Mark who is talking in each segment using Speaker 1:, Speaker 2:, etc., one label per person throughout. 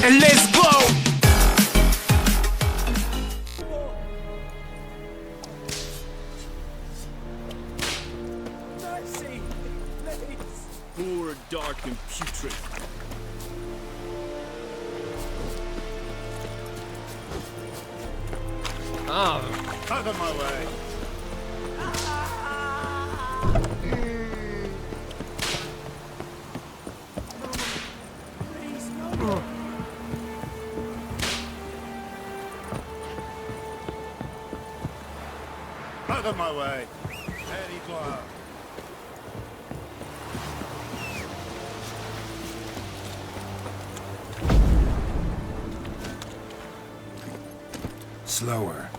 Speaker 1: Let's go!
Speaker 2: Mercy! Please! Poor, dark, and putrid.
Speaker 1: Oh.
Speaker 3: Out of my way! Out of my way! Eddie Glow.
Speaker 1: Slower.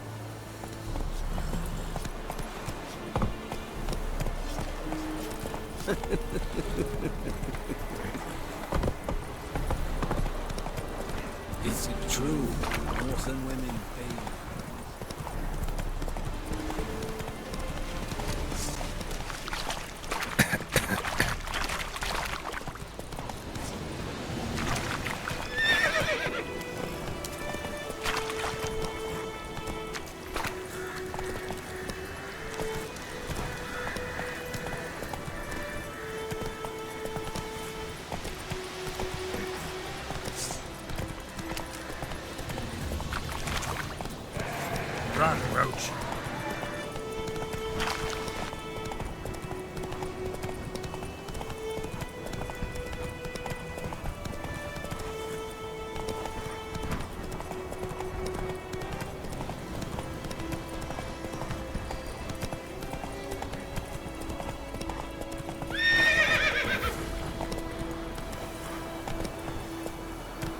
Speaker 2: Is it true? Northern women pay.
Speaker 1: Run, Roach.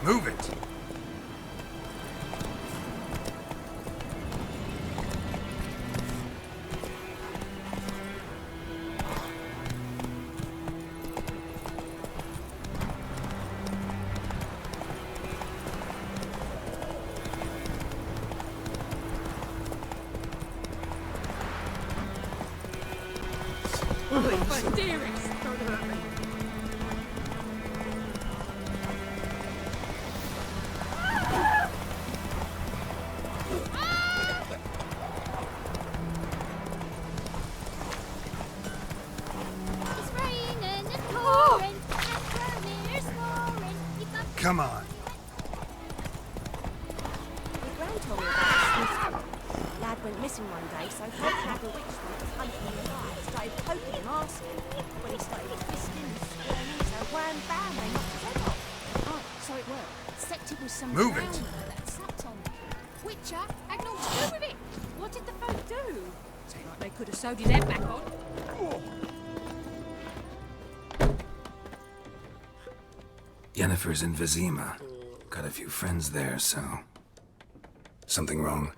Speaker 1: Move it.
Speaker 4: My dearest! Don't hurt me.
Speaker 5: It's raining and pouring, and Vesemir's snoring. You've got
Speaker 1: Come on.
Speaker 6: My gran told me about a Smith. Lad went missing one day, so Hog had a witch was hunting him alive, started poking him, asking. When he started twisting and squirming, so wham bam, they knocked his head off.
Speaker 5: Oh, so it worked. Except it was some
Speaker 1: Move it.
Speaker 5: drowner that sat on the kid. Witcher had naught to do with it. What did the folk do? Seemed like they could have sewed his head back on.
Speaker 1: Yennefer's in Vesemir. Got a few friends there, so... Something wrong?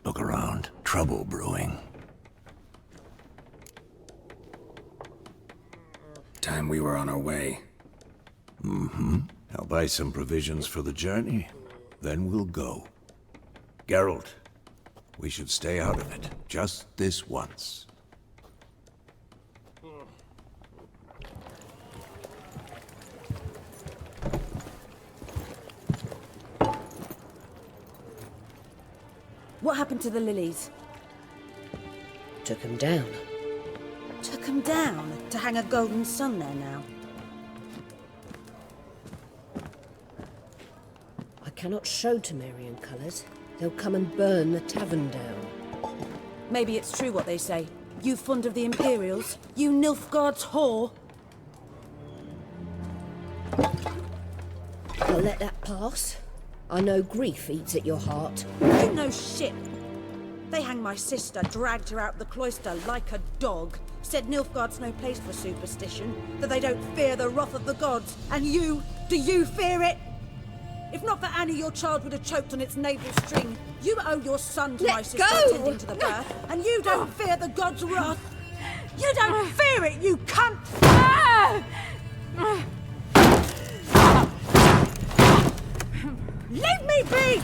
Speaker 7: Look around. Trouble brewing.
Speaker 1: Time we were on our way.
Speaker 7: I'll buy some provisions for the journey. Then we'll go. Geralt, we should stay out of it. Just this once.
Speaker 6: What happened to the lilies?
Speaker 8: Took him down.
Speaker 6: Took 'em down to hang a golden sun there now.
Speaker 8: I cannot show Temerian colours. They'll come and burn the tavern down.
Speaker 6: Maybe it's true what they say. You fond of the Imperials? You Nilfgaard's whore?
Speaker 8: I'll let that pass. I know grief eats at your heart.
Speaker 6: You know shit. They hanged my sister, dragged her out the cloister like a dog. Said Nilfgaard's no place for superstition, that they don't fear the wrath of the gods. And you, do you fear it? If not for Annie, your child would have choked on its navel string. You owe your son to my
Speaker 8: Let
Speaker 6: sister
Speaker 8: go!
Speaker 6: attending to the birth, and you don't fear the gods' wrath. You don't fear it, you cunt! Leave me be!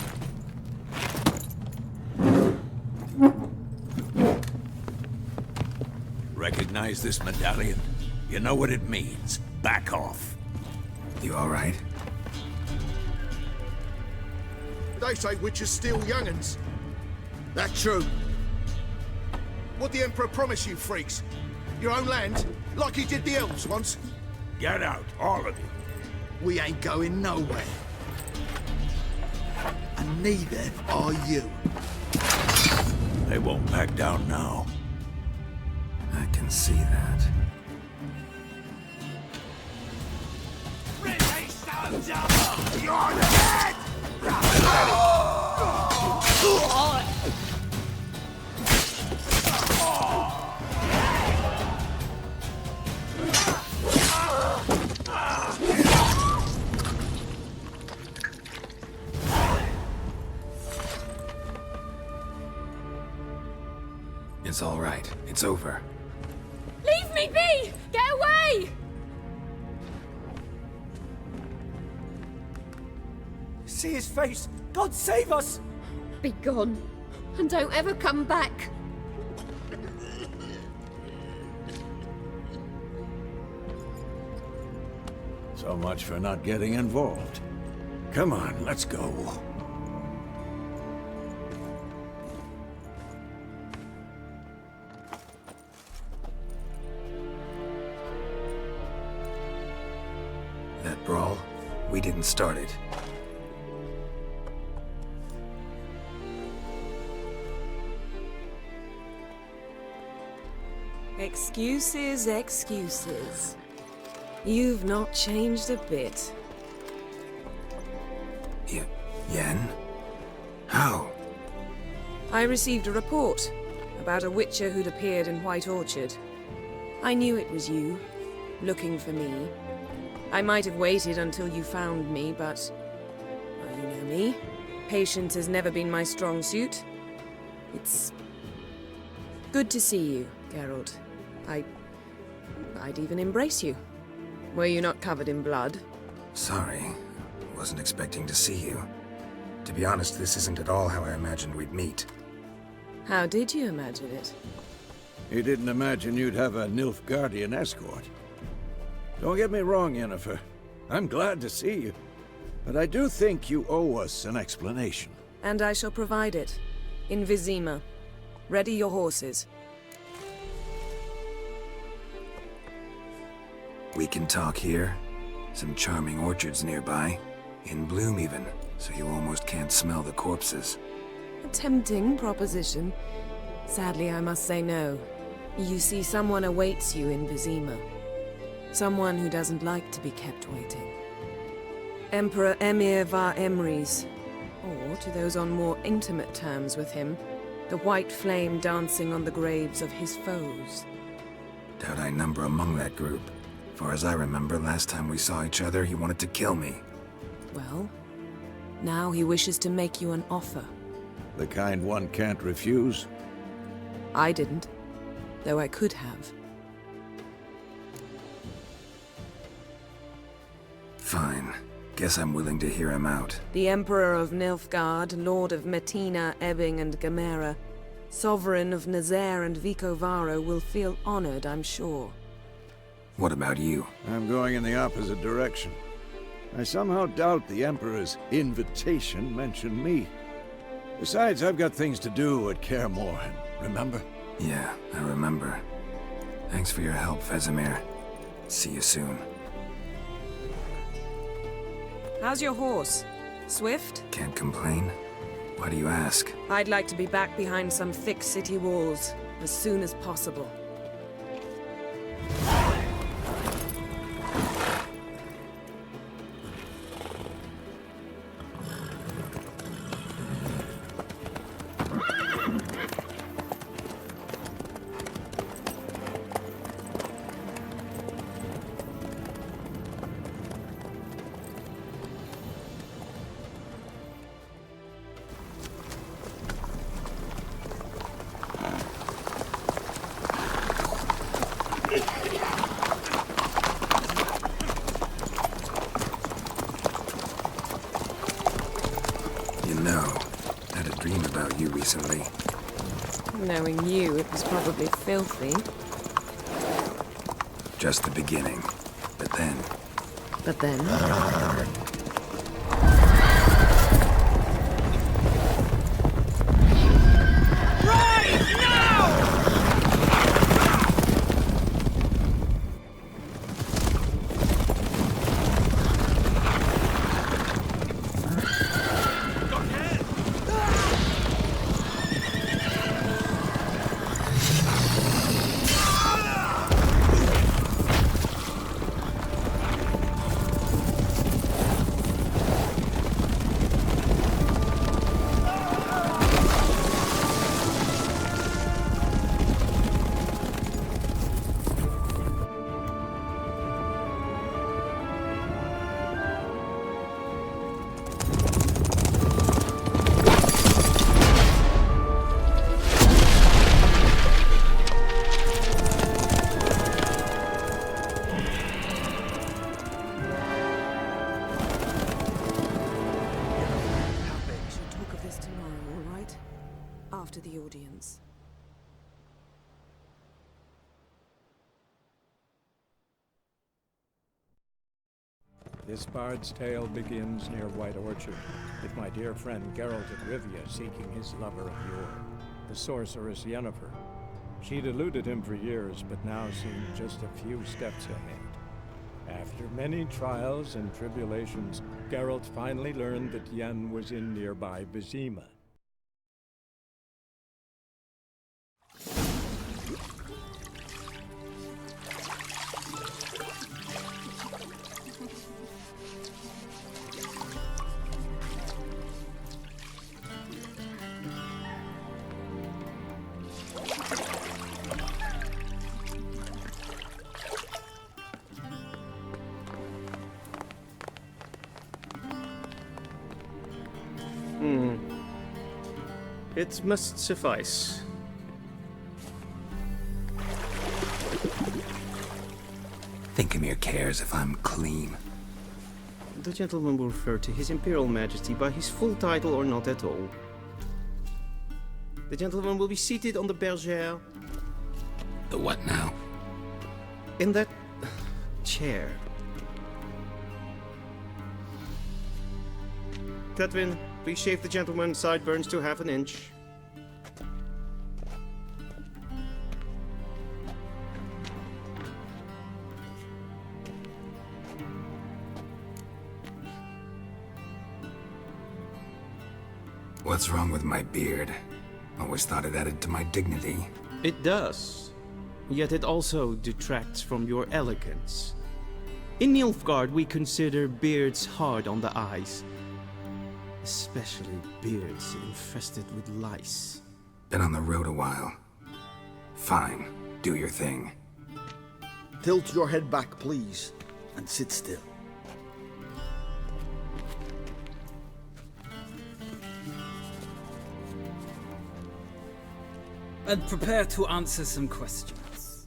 Speaker 7: Recognize this medallion? You know what it means. Back off.
Speaker 1: You all right?
Speaker 3: They say witches steal young'uns. That true? What the Emperor promise you, freaks? Your own land? Like he did the elves once?
Speaker 7: Get out, all of you.
Speaker 3: We ain't going nowhere. And neither are you.
Speaker 7: They won't back down now.
Speaker 1: I can see that.
Speaker 3: You're dead!
Speaker 1: It's all right. It's over.
Speaker 5: Leave me be! Get away!
Speaker 2: See his face! God save us!
Speaker 8: Be gone, and don't ever come back.
Speaker 7: So much for not getting involved. Come on, let's go.
Speaker 1: That brawl, we didn't start it.
Speaker 9: Excuses, excuses. You've not changed a bit.
Speaker 1: Yen? How?
Speaker 9: I received a report about a witcher who'd appeared in White Orchard. I knew it was you, looking for me. I might have waited until you found me, but... well, you know me. Patience has never been my strong suit. It's... good to see you, Geralt. I'd even embrace you. Were you not covered in blood?
Speaker 1: Sorry. Wasn't expecting to see you. To be honest, this isn't at all how I imagined we'd meet.
Speaker 9: How did you imagine it?
Speaker 7: You didn't imagine you'd have a Nilfgaardian escort. Don't get me wrong, Yennefer. I'm glad to see you. But I do think you owe us an explanation.
Speaker 9: And I shall provide it. In Vesemir. Ready your horses.
Speaker 1: We can talk here. Some charming orchards nearby. In bloom even, so you almost can't smell the corpses.
Speaker 9: A tempting proposition. Sadly, I must say no. You see, someone awaits you in Vesemir. Someone who doesn't like to be kept waiting. Emperor Emir var Emrys. Or, to those on more intimate terms with him, the white flame dancing on the graves of his foes.
Speaker 1: Doubt I number among that group. Far as I remember, last time we saw each other, he wanted to kill me.
Speaker 9: Well, now he wishes to make you an offer.
Speaker 7: The kind one can't refuse.
Speaker 9: I didn't, though I could have.
Speaker 1: Fine. Guess I'm willing to hear him out.
Speaker 9: The Emperor of Nilfgaard, Lord of Metina, Ebbing and Gamera, Sovereign of Nazaire and Vicovaro will feel honored, I'm sure.
Speaker 1: What about you?
Speaker 7: I'm going in the opposite direction. I somehow doubt the Emperor's invitation mentioned me. Besides, I've got things to do at Kaer Morhen, remember?
Speaker 1: Yeah, I remember. Thanks for your help, Vesemir. See you soon.
Speaker 9: How's your horse? Swift?
Speaker 1: Can't complain. Why do you ask?
Speaker 9: I'd like to be back behind some thick city walls as soon as possible.
Speaker 1: Recently.
Speaker 9: Knowing you, it was probably filthy.
Speaker 1: Just the beginning. But then...
Speaker 9: But then? to the audience.
Speaker 10: This bard's tale begins near White Orchard, with my dear friend Geralt of Rivia seeking his lover of yore, the sorceress Yennefer. She'd eluded him for years, but now seemed just a few steps ahead. After many trials and tribulations, Geralt finally learned that Yen was in nearby Vesemir.
Speaker 2: It must suffice.
Speaker 1: Vesemir cares if I'm clean.
Speaker 2: The gentleman will refer to His Imperial Majesty by his full title or not at all. The gentleman will be seated on the bergère.
Speaker 1: The what now?
Speaker 2: In that chair. Tedwin, please shave the gentleman's sideburns to half an inch.
Speaker 1: What's wrong with my beard? Always thought it added to my dignity.
Speaker 2: It does. Yet it also detracts from your elegance. In Nilfgaard, we consider beards hard on the eyes. Especially beards infested with lice.
Speaker 1: Been on the road a while. Fine, do your thing.
Speaker 3: Tilt your head back, please, and sit still.
Speaker 11: And prepare to answer some questions.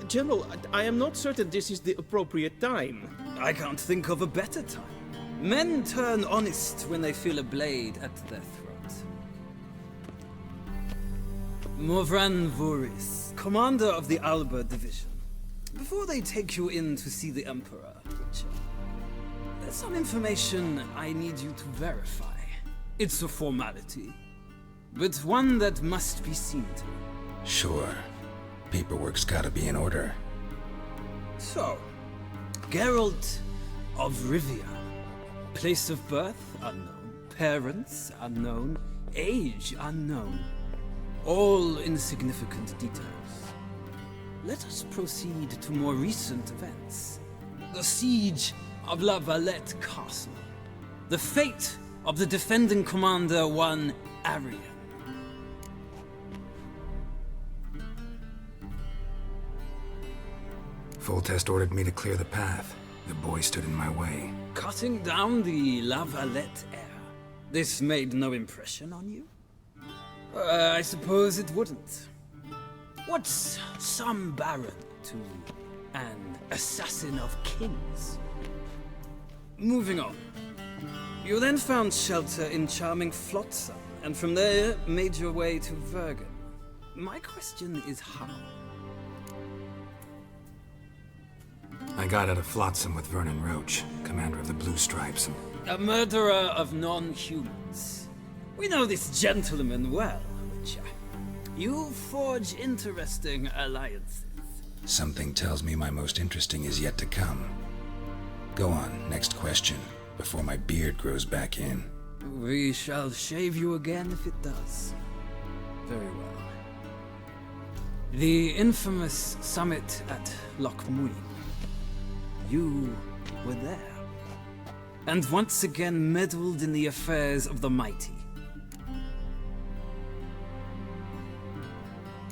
Speaker 2: General, I am not certain this is the appropriate time.
Speaker 11: I can't think of a better time. Men turn honest when they feel a blade at their throat. Morvran Voorhis, commander of the Alba Division. Before they take you in to see the Emperor, Witcher, there's some information I need you to verify. It's a formality, but one that must be seen to.
Speaker 1: Sure. Paperwork's gotta be in order.
Speaker 11: So, Geralt of Rivia. Place of birth unknown, parents unknown, age unknown. All insignificant details. Let us proceed to more recent events. The siege of La Valette Castle. The fate of the defending commander, one Arian.
Speaker 1: Foltest ordered me to clear the path. The boy stood in my way.
Speaker 11: Cutting down the La Valette heir. This made no impression on you? I suppose it wouldn't. What's some baron to an assassin of kings? Moving on. You then found shelter in charming Flotsam, and from there made your way to Vergen. My question is how?
Speaker 1: I got out of Flotsam with Vernon Roach, commander of the Blue Stripes.
Speaker 11: A murderer of non-humans. We know this gentleman well, Witcher. You forge interesting alliances.
Speaker 1: Something tells me my most interesting is yet to come. Go on, next question, before my beard grows back in.
Speaker 11: We shall shave you again if it does. Very well. The infamous summit at Loch Muin. You were there. And once again meddled in the affairs of the mighty.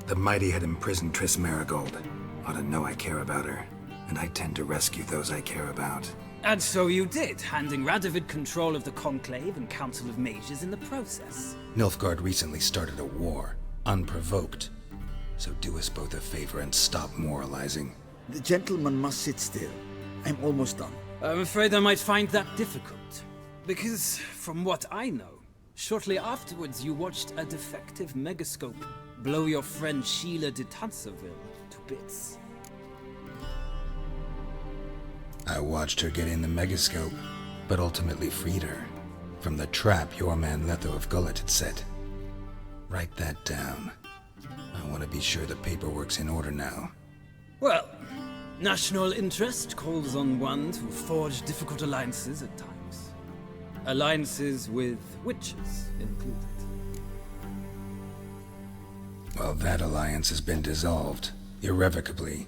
Speaker 1: The mighty had imprisoned Triss Marigold. Ought to know I care about her, and I tend to rescue those I care about.
Speaker 11: And so you did, handing Radovid control of the Conclave and Council of Mages in the process.
Speaker 1: Nilfgaard recently started a war, unprovoked. So do us both a favor and stop moralizing.
Speaker 3: The gentleman must sit still. I'm almost done.
Speaker 11: I'm afraid I might find that difficult. Because, from what I know, Shortly afterwards, you watched a defective megascope blow your friend Sheila de Tanserville to bits.
Speaker 1: I watched her get in the megascope, but ultimately freed her from the trap your man Letho of Gullet had set. Write that down. I want to be sure the paperwork's in order now.
Speaker 11: Well, national interest calls on one to forge difficult alliances at times. Alliances with witches included.
Speaker 1: Well, that alliance has been dissolved, irrevocably.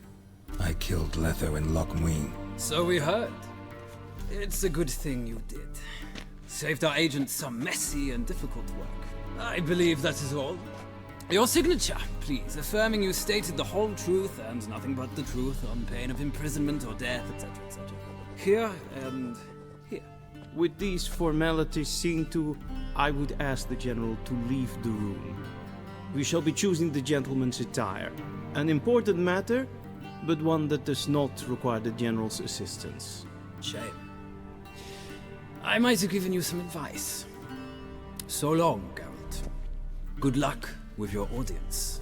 Speaker 1: I killed Letho and Loch Muin.
Speaker 11: So we heard. It's a good thing you did. Saved our agent some messy and difficult work. I believe that is all. Your signature, please, affirming you stated the whole truth and nothing but the truth on pain of imprisonment or death, etc., etc. Here and here.
Speaker 2: With these formalities seen to, I would ask the General to leave the room. We shall be choosing the gentleman's attire. An important matter, but one that does not require the General's assistance.
Speaker 11: Shame. I might have given you some advice. So long, Geralt. Good luck with your audience.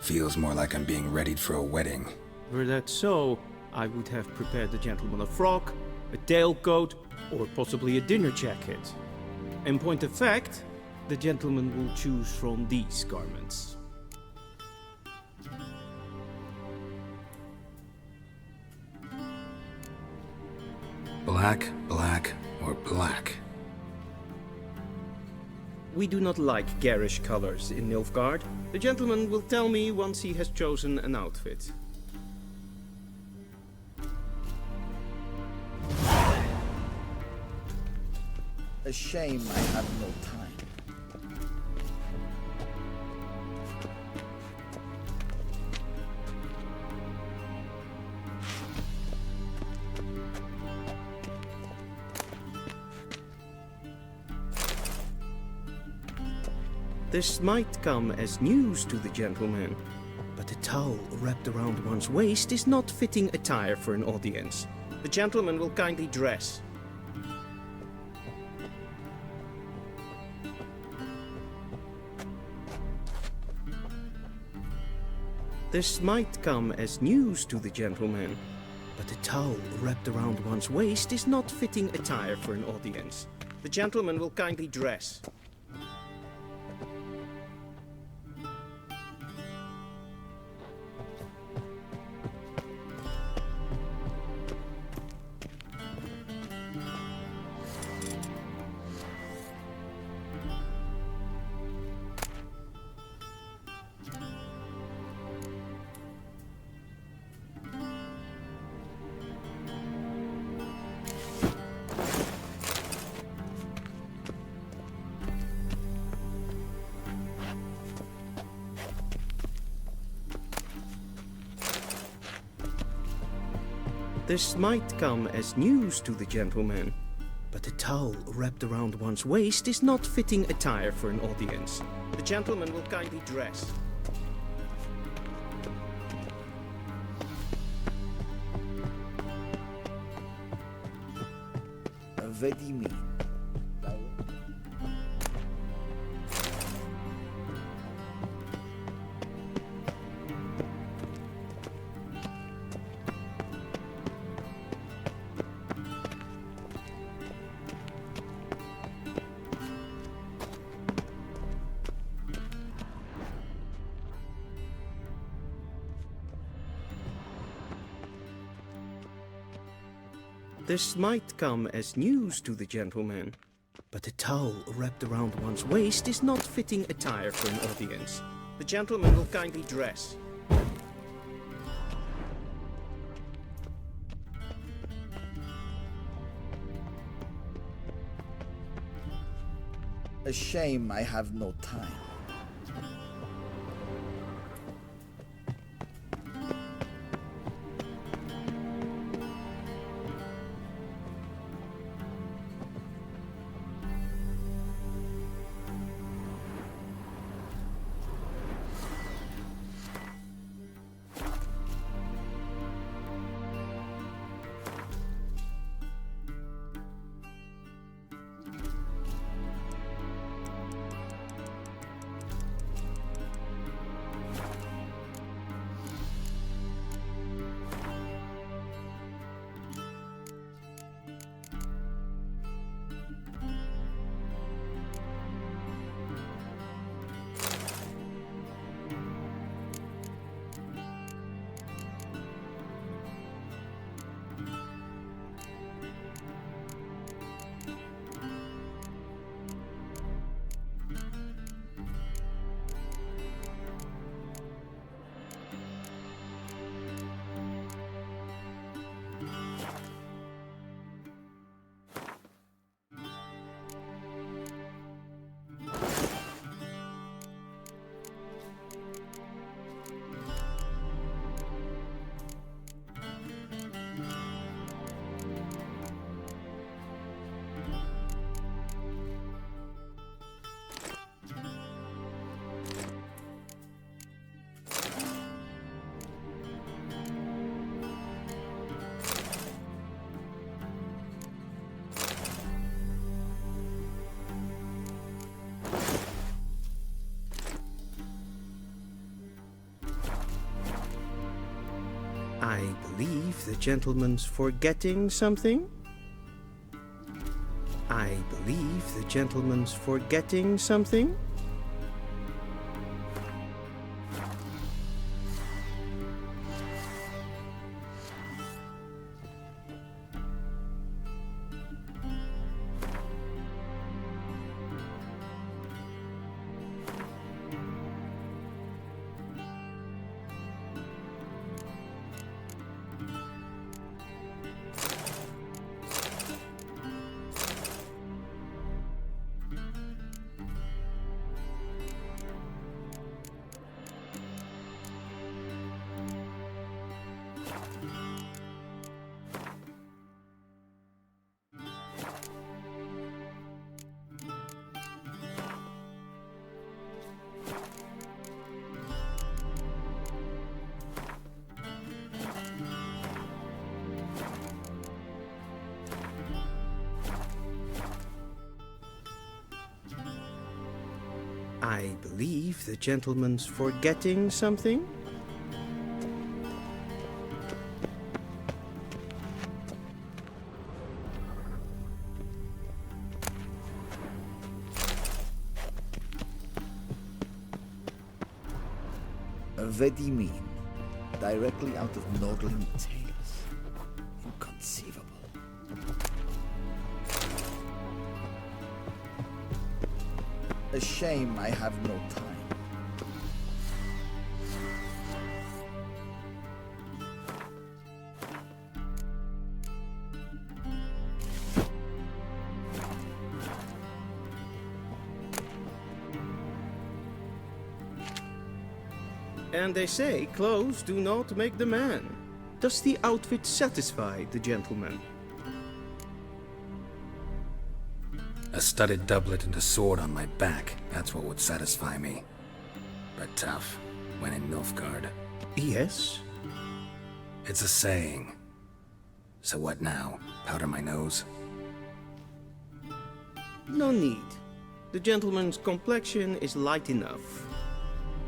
Speaker 1: Feels more like I'm being readied for a wedding.
Speaker 2: Were that so, I would have prepared the gentleman a frock, a tailcoat, or possibly a dinner jacket. In point of fact, the gentleman will choose from these garments.
Speaker 1: Black, black, or black?
Speaker 2: We do not like garish colors in Nilfgaard. The gentleman will tell me once he has chosen an outfit.
Speaker 12: A shame I have no time.
Speaker 2: This might come as news to the gentleman, but a towel wrapped around one's waist is not fitting attire for an audience. The gentleman will kindly dress. This might come as news to the gentleman, but a towel wrapped around one's waist is not fitting attire for an audience. The gentleman will kindly dress. This might come as news to the gentleman, but a towel wrapped around one's waist is not fitting attire for an audience. The gentleman will kindly dress.
Speaker 12: Vesemir.
Speaker 2: This might come as news to the gentleman, but a towel wrapped around one's waist is not fitting attire for an audience. The gentleman will kindly dress.
Speaker 12: A shame I have no time.
Speaker 2: believe the gentleman's forgetting something. I believe the gentleman's forgetting something. I believe the gentleman's forgetting something.
Speaker 12: Vesemir, directly out of Nordling tales. Inconceivable. A shame I have no time.
Speaker 2: And they say clothes do not make the man. Does the outfit satisfy the gentleman?
Speaker 1: A studded doublet and a sword on my back, that's what would satisfy me. But tough, when in Nilfgaard.
Speaker 2: Yes?
Speaker 1: It's a saying. So what now? Powder my nose?
Speaker 2: No need. The gentleman's complexion is light enough.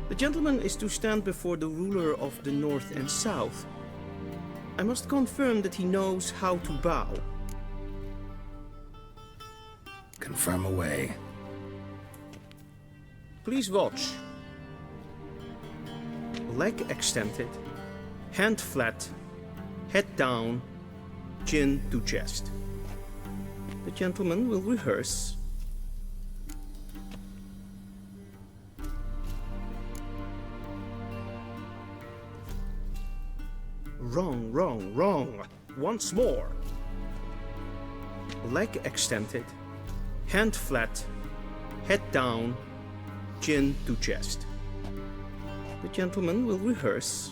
Speaker 2: The gentleman is to stand before the ruler of the North and South. I must confirm that he knows how to bow.
Speaker 1: Confirm away.
Speaker 2: Please watch. Leg extended, hand flat, head down, chin to chest. The gentleman will rehearse. Wrong, wrong, wrong. Once more. Leg extended, hand flat, head down, chin to chest. The gentleman will rehearse.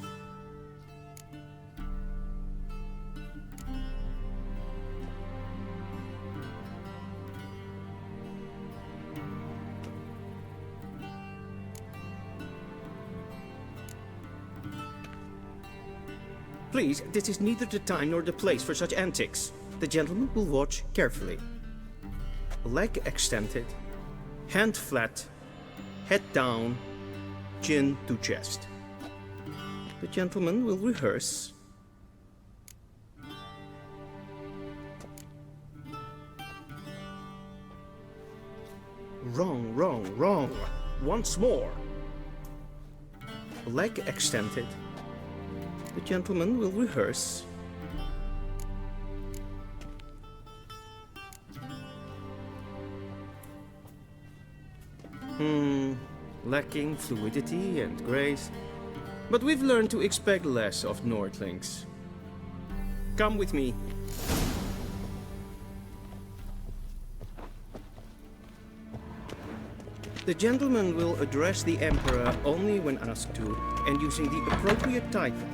Speaker 2: Please, this is neither the time nor the place for such antics. The gentleman will watch carefully. Leg extended, hand flat, head down, chin to chest. The gentleman will rehearse. Wrong, wrong, wrong. Once more. Leg extended. The gentleman will rehearse. Lacking fluidity and grace. But we've learned to expect less of Nordlings. Come with me. The gentleman will address the Emperor only when asked to, and using the appropriate title.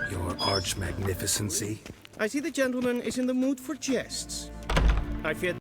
Speaker 1: Your arch magnificency?
Speaker 2: I see the gentleman is in the mood for jests. I fear